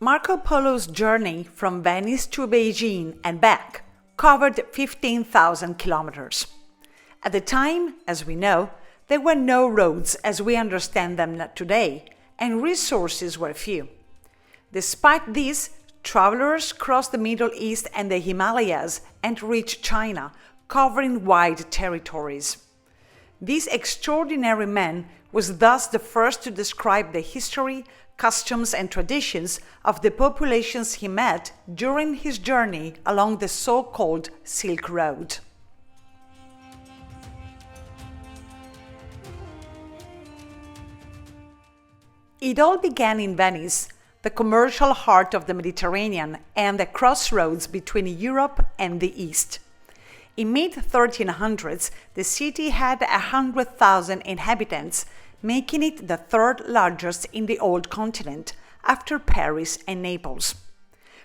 Marco Polo's journey from Venice to Beijing and back covered 15,000 kilometers. At the time, as we know, there were no roads as we understand them today, and resources were few. Despite this, travelers crossed the Middle East and the Himalayas and reached China, covering wide territories. This extraordinary man was thus the first to describe the history, customs, and traditions of the populations he met during his journey along the so-called Silk Road. It all began in Venice, the commercial heart of the Mediterranean and the crossroads between Europe and the East. In mid-1300s, the city had 100,000 inhabitants, making it the third largest in the old continent, after Paris and Naples.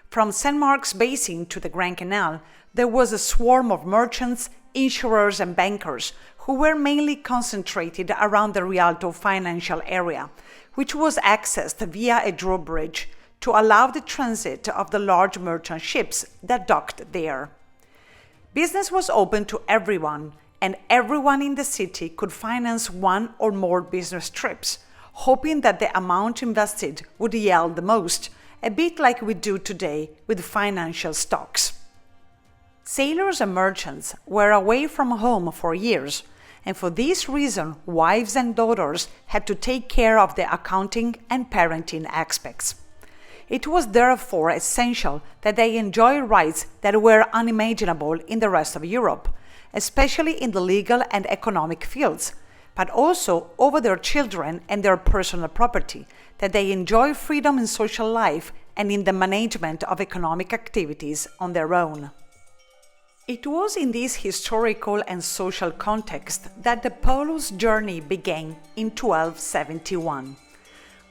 From St. Mark's Basin to the Grand Canal, there was a swarm of merchants, insurers, and bankers who were mainly concentrated around the Rialto financial area, which was accessed via a drawbridge to allow the transit of the large merchant ships that docked there. Business was open to everyone, and everyone in the city could finance one or more business trips, hoping that the amount invested would yield the most, a bit like we do today with financial stocks. Sailors and merchants were away from home for years, and for this reason, wives and daughters had to take care of the accounting and parenting aspects. It was therefore essential that they enjoy rights that were unimaginable in the rest of Europe, especially in the legal and economic fields, but also over their children and their personal property, that they enjoy freedom in social life and in the management of economic activities on their own. It was in this historical and social context that the Polo's journey began in 1271.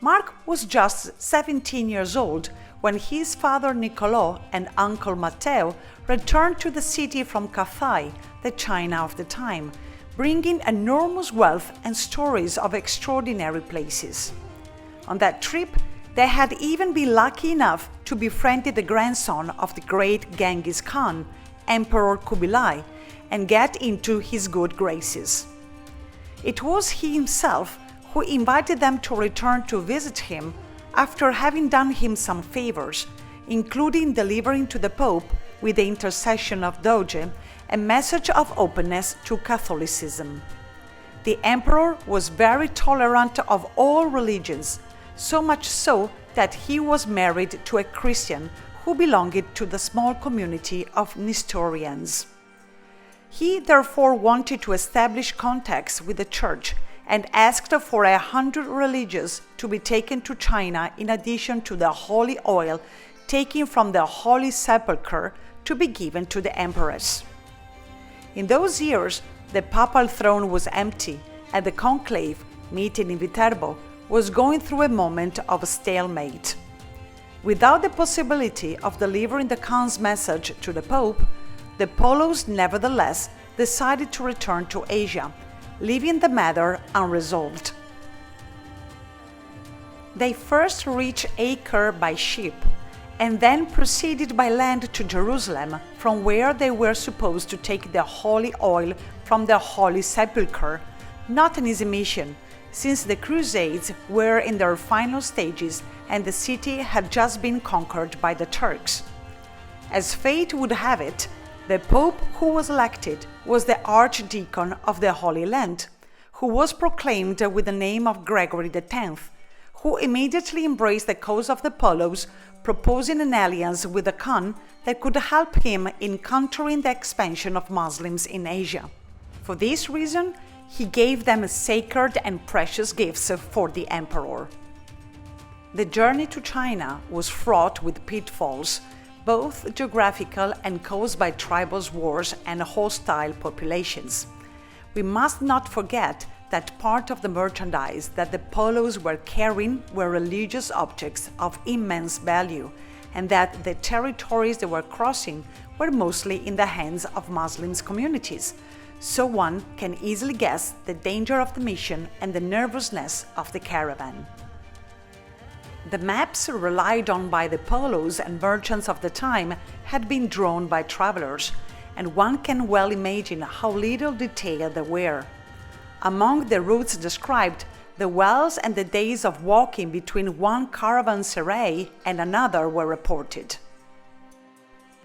Mark was just 17 years old when his father Niccolò and uncle Matteo returned to the city from Cathay, the China of the time, bringing enormous wealth and stories of extraordinary places. On that trip, they had even been lucky enough to befriend the grandson of the great Genghis Khan, Emperor Kubilai, and get into his good graces. It was he himself who invited them to return to visit him after having done him some favors, including delivering to the Pope, with the intercession of Doge, a message of openness to Catholicism. The emperor was very tolerant of all religions, so much so that he was married to a Christian who belonged to the small community of Nestorians. He therefore wanted to establish contacts with the church and asked for 100 religious to be taken to China in addition to the holy oil taken from the Holy Sepulchre to be given to the empress. In those years, the papal throne was empty and the conclave, meeting in Viterbo, was going through a moment of stalemate. Without the possibility of delivering the Khan's message to the Pope, the Polos nevertheless decided to return to Asia, leaving the matter unresolved. They first reached Acre by ship, and then proceeded by land to Jerusalem, from where they were supposed to take the holy oil from the Holy Sepulchre, not an easy mission, since the Crusades were in their final stages and the city had just been conquered by the Turks. As fate would have it, the Pope who was elected was the Archdeacon of the Holy Land, who was proclaimed with the name of Gregory X, who immediately embraced the cause of the Polos, proposing an alliance with the Khan that could help him in countering the expansion of Muslims in Asia. For this reason, he gave them sacred and precious gifts for the emperor. The journey to China was fraught with pitfalls, both geographical and caused by tribal wars and hostile populations. We must not forget that part of the merchandise that the Polos were carrying were religious objects of immense value, and that the territories they were crossing were mostly in the hands of Muslim communities, so one can easily guess the danger of the mission and the nervousness of the caravan. The maps relied on by the Polos and merchants of the time had been drawn by travelers, and one can well imagine how little detailed they were. Among the routes described, the wells and the days of walking between one caravanserai and another were reported.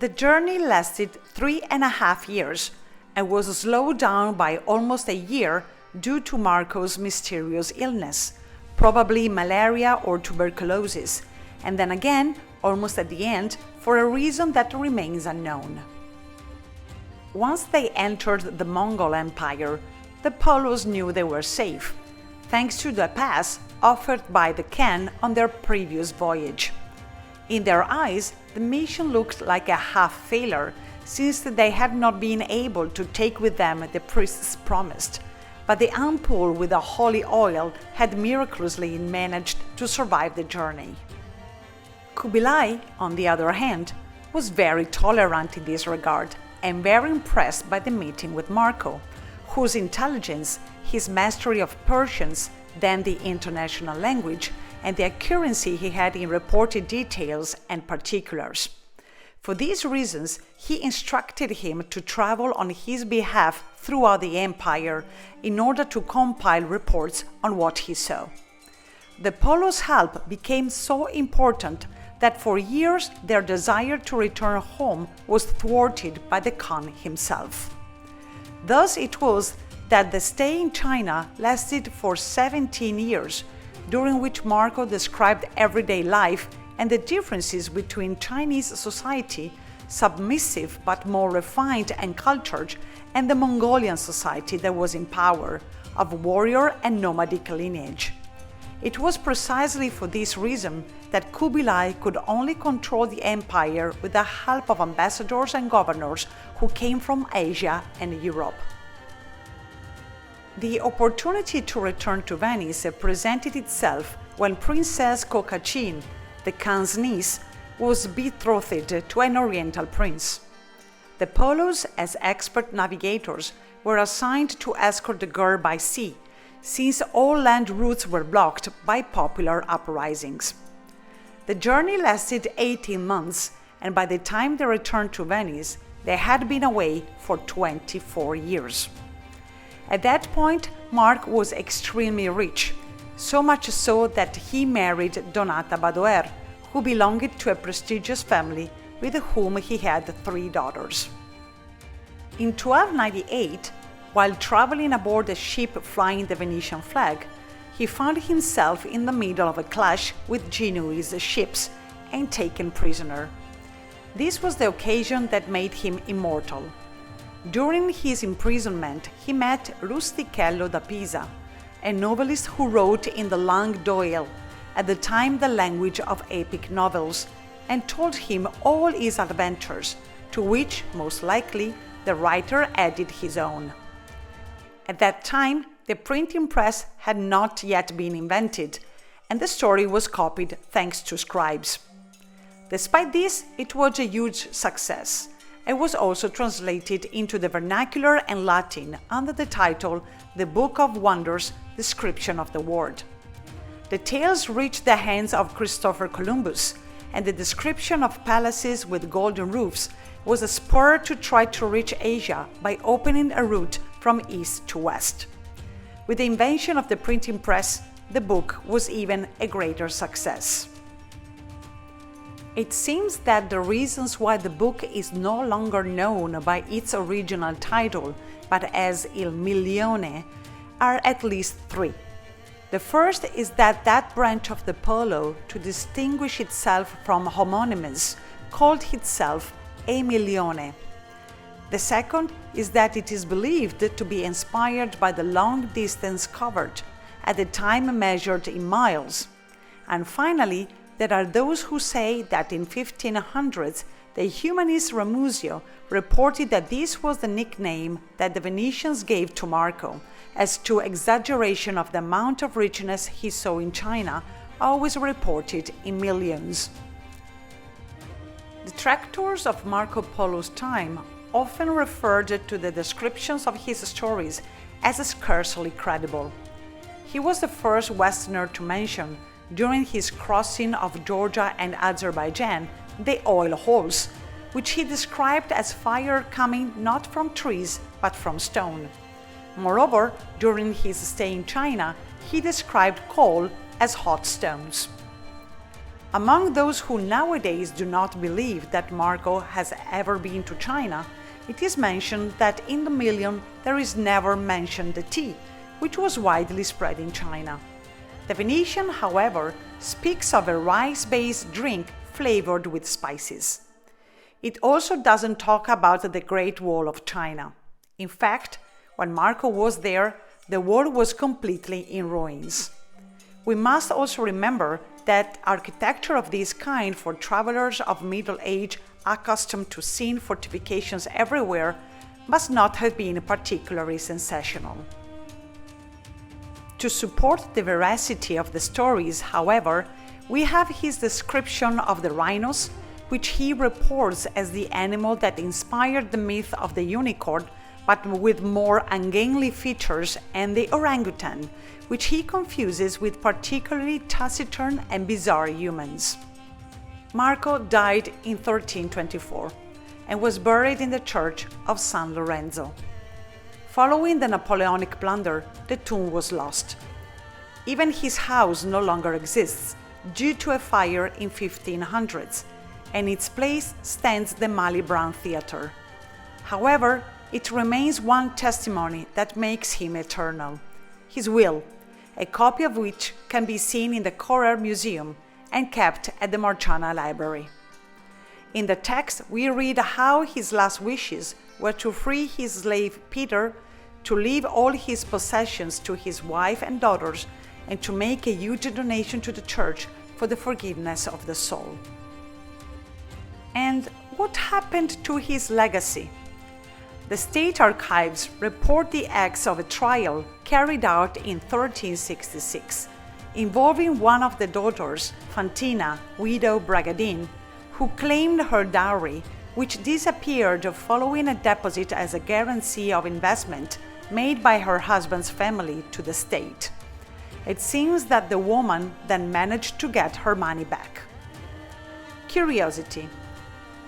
The journey lasted 3.5 years and was slowed down by almost a year due to Marco's mysterious illness, probably malaria or tuberculosis, and then again, almost at the end, for a reason that remains unknown. Once they entered the Mongol Empire, the Polos knew they were safe, thanks to the pass offered by the Khan on their previous voyage. In their eyes, the mission looked like a half-failure, since they had not been able to take with them the priests promised, but the ampoule with the holy oil had miraculously managed to survive the journey. Kubilai, on the other hand, was very tolerant in this regard and very impressed by the meeting with Marco, whose intelligence, his mastery of Persians, then the international language, and the accuracy he had in reported details and particulars. For these reasons, he instructed him to travel on his behalf throughout the empire in order to compile reports on what he saw. The Polos' help became so important that for years their desire to return home was thwarted by the Khan himself. Thus it was that the stay in China lasted for 17 years, during which Marco described everyday life and the differences between Chinese society, submissive but more refined and cultured, and the Mongolian society that was in power, of warrior and nomadic lineage. It was precisely for this reason that Kubilai could only control the empire with the help of ambassadors and governors who came from Asia and Europe. The opportunity to return to Venice presented itself when Princess Kokachin, the Khan's niece, was betrothed to an Oriental prince. The Polos, as expert navigators, were assigned to escort the girl by sea, since all land routes were blocked by popular uprisings. The journey lasted 18 months, and by the time they returned to Venice, they had been away for 24 years. At that point, Mark was extremely rich, so much so that he married Donata Badoer, who belonged to a prestigious family with whom he had 3 daughters. In 1298, while traveling aboard a ship flying the Venetian flag, he found himself in the middle of a clash with Genoese ships and taken prisoner. This was the occasion that made him immortal. During his imprisonment, he met Rustichello da Pisa, a novelist who wrote in the Langue d'Oil, at the time the language of epic novels, and told him all his adventures, to which, most likely, the writer added his own. At that time, the printing press had not yet been invented, and the story was copied thanks to scribes. Despite this, it was a huge success, and was also translated into the vernacular and Latin under the title The Book of Wonders, Description of the World. The tales reached the hands of Christopher Columbus, and the description of palaces with golden roofs was a spur to try to reach Asia by opening a route from east to west. With the invention of the printing press, the book was even a greater success. It seems that the reasons why the book is no longer known by its original title, but as Il Milione, are at least 3. The first is that that branch of the Polo, to distinguish itself from homonymous, called itself E Milione. The second is that it is believed to be inspired by the long distance covered, at the time measured in miles. And finally, there are those who say that in 1500s, the humanist Ramuzio reported that this was the nickname that the Venetians gave to Marco, as to exaggeration of the amount of richness he saw in China, always reported in millions. Detractors of Marco Polo's time often referred to the descriptions of his stories as scarcely credible. He was the first Westerner to mention during his crossing of Georgia and Azerbaijan, the oil holes, which he described as fire coming not from trees but from stone. Moreover, during his stay in China, he described coal as hot stones. Among those who nowadays do not believe that Marco has ever been to China, it is mentioned that in the million there is never mentioned the tea, which was widely spread in China. The Venetian, however, speaks of a rice-based drink flavored with spices. It also doesn't talk about the Great Wall of China. In fact, when Marco was there, the wall was completely in ruins. We must also remember that architecture of this kind for travelers of middle age accustomed to seeing fortifications everywhere must not have been particularly sensational. To support the veracity of the stories, however, we have his description of the rhinos, which he reports as the animal that inspired the myth of the unicorn, but with more ungainly features, and the orangutan, which he confuses with particularly taciturn and bizarre humans. Marco died in 1324 and was buried in the church of San Lorenzo. Following the Napoleonic plunder, the tomb was lost. Even his house no longer exists due to a fire in 1500s, and in its place stands the Mali-Brown Theatre. However, it remains one testimony that makes him eternal: his will, a copy of which can be seen in the Correr Museum and kept at the Marciana Library. In the text, we read how his last wishes were to free his slave Peter, to leave all his possessions to his wife and daughters, and to make a huge donation to the church for the forgiveness of the soul. And what happened to his legacy? The state archives report the acts of a trial carried out in 1366, involving one of the daughters, Fantina, widow Bragadin, who claimed her dowry, which disappeared following a deposit as a guarantee of investment made by her husband's family to the state. It seems that the woman then managed to get her money back. Curiosity.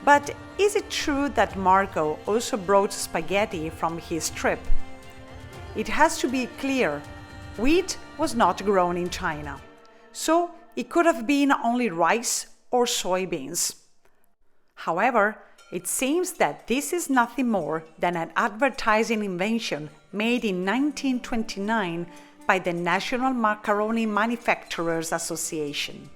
But is it true that Marco also brought spaghetti from his trip? It has to be clear, wheat was not grown in China, so it could have been only rice or soybeans. However, it seems that this is nothing more than an advertising invention made in 1929 by the National Macaroni Manufacturers Association.